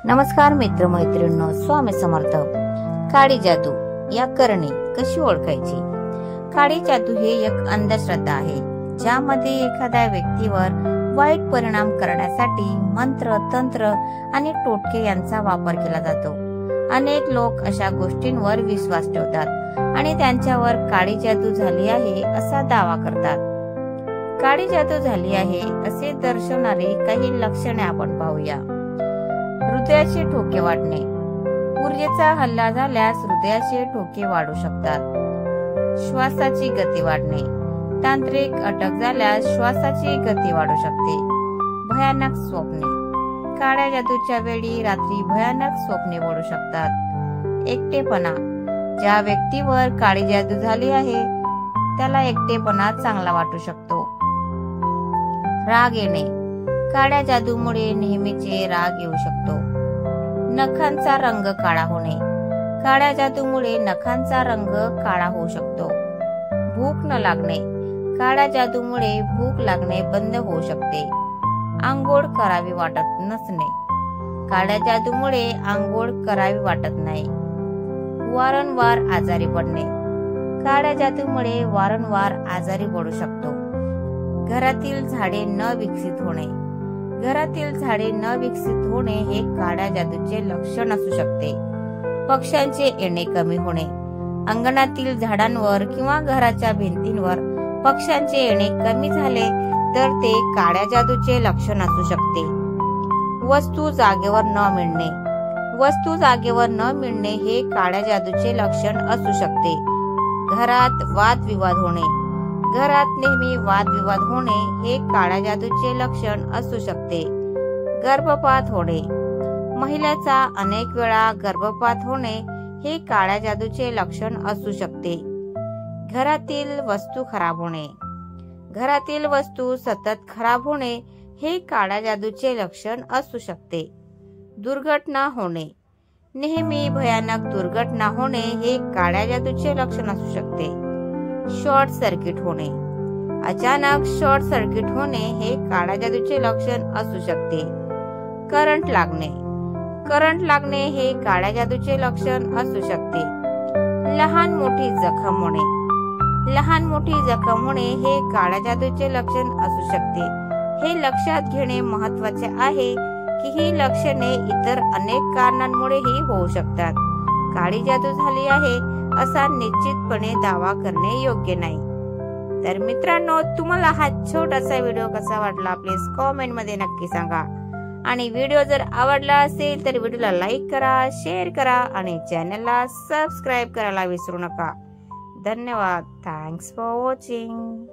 नमस्कार मित्र मैत्रिणींनो, स्वामी समर्थ। काळी जादू या करणी कशी ओळखायची? काळी जादू ही एक अंधश्रद्धा आहे, ज्यामध्ये एखाद्या व्यक्तीवर वाईट परिणाम करण्यासाठी मंत्र, तंत्र आणि टोटके यांचा वापर केला जातो। अनेक लोक अशा गोष्टींवर विश्वास ठेवतात आणि त्यांच्यावर काळी जादू झाली आहे असा दावा करतात। काळी जादू झाली आहे असे दर्शवणारी काही लक्षणे आपण पाहूया। हृदयाचे ठोके वाढणे। ऊर्जेचा हल्ला झाल्यास हृदयाचे ठोके वाढू शकतात। श्वासाची गती वाढणे। तांत्रिक अटक झाल्यास श्वासाची गती वाढू शकते। भयानक स्वप्ने। काळ्या जादूच्या वेळी रात्री भयानक स्वप्ने पडू शकतात। एकटेपणा। ज्या व्यक्तीवर काळी जादू झाली आहे त्याला एकटेपणा चांगला वाटू शकतो। राग येणे। काळ्या जादूमुळे नेहमीचे राग येऊ शकतो। नखांचा रंग काळा होणे। काळ्या जादूमुळे नखांचा रंग काळा होऊ शकतो। भूक न लागणे। काळ्या जादूमुळे भूक लागणे बंद होऊ शकते। आंघोळ करावी वाटत नसणे। काळ्या जादूमुळे आंघोळ करावी वाटत नाही। वारंवार आजारी पडणे। काळ्या जादूमुळे वारंवार आजारी पडू शकतो। घरातील झाडे न विकसित होणे। घरातील झाडे न विकसित होणे हे काळ्या जादूचे लक्षण असू शकते। पक्ष्यांचे येणे कमी होणे। अंगणातील झाडांवर किंवा घराच्या भिंतींवर पक्ष्यांचे येणे कमी झाले तर ते काळ्या जादूचे लक्षण असू शकते। वस्तू जागेवर न मिळणे। वस्तू जागेवर न मिळणे हे काळ्या जादूचे लक्षण असू शकते। घरात वादविवाद होणे। घरात नेहमी वादविवाद होणे हे काळ्या जादूचे लक्षण असू शकते। गर्भपात होणे। महिलेचा अनेक वेळा गर्भपात होणे हे काळ्या जादूचे लक्षण असू शकते। घरातील वस्तू खराब होणे। घरातील वस्तू सतत खराब होणे हे काळ्या जादूचे लक्षण असू शकते। दुर्घटना होणे। नेहमी भयानक दुर्घटना होणे हे काळ्या जादूचे लक्षण असू शकते। शॉर्ट सर्किट होणे। अचानक शॉर्ट सर्किट होणे हे काळ्या जादूचे लक्षण असू शकते। करंट लागणे। करंट लागणे हे काळ्या जादूचे लक्षण असू शकते। लहान मोठी जखम होणे। लहान मोठी जखम होणे हे काळ्या जादूचे लक्षण असू शकते। हे लक्षात घेणे महत्त्वाचे आहे की ही लक्षणे इतर अनेक कारणांमुळेही होऊ शकतात। काळी जादू झाली आहे असा निश्चितपणे दावा करणे योग्य नाही। तर मित्रांनो, तुम्हाला हा छोटासा व्हिडिओ कसा वाटला प्लीज कॉमेंट मध्ये नक्की सांगा। आणि व्हिडिओ जर आवडला असेल तर व्हिडिओला लाईक करा, शेअर करा आणि चॅनलला सबस्क्राईब करायला विसरू नका। धन्यवाद। Thanks for watching.